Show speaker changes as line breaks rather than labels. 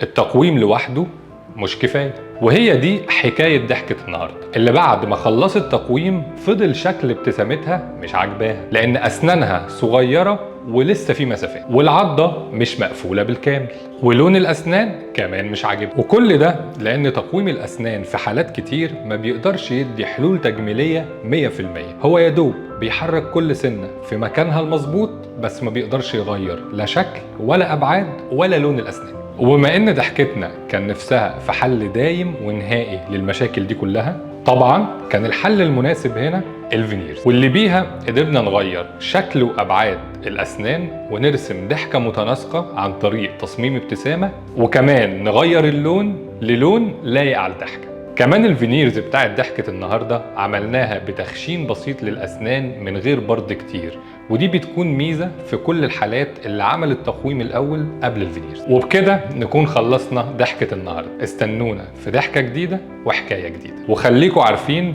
التقويم لوحده مش كفاية، وهي دي حكاية ضحكة النهاردة اللي بعد ما خلصت تقويم فضل شكل ابتسامتها مش عاجباها لأن أسنانها صغيرة ولسه في مسافات، والعضة مش مقفولة بالكامل، ولون الأسنان كمان مش عاجبها. وكل ده لأن تقويم الأسنان في حالات كتير ما بيقدرش يدي حلول تجميلية 100%، هو يدوب بيحرك كل سنة في مكانها المظبوط بس ما بيقدرش يغير لا شكل ولا أبعاد ولا لون الأسنان. وبما ان ضحكتنا كان نفسها في حل دايم ونهائي للمشاكل دي كلها، طبعا كان الحل المناسب هنا الفينيرز، واللي بيها قدرنا نغير شكل وابعاد الاسنان ونرسم ضحكه متناسقه عن طريق تصميم ابتسامه، وكمان نغير اللون للون لايق على الضحكه. كمان الفينيرز بتاعت ضحكة النهاردة عملناها بتخشين بسيط للأسنان من غير برد كتير، ودي بتكون ميزة في كل الحالات اللي عمل التقويم الأول قبل الفينيرز. وبكده نكون خلصنا ضحكة النهاردة. استنونا في ضحكة جديدة وحكاية جديدة، وخليكوا عارفين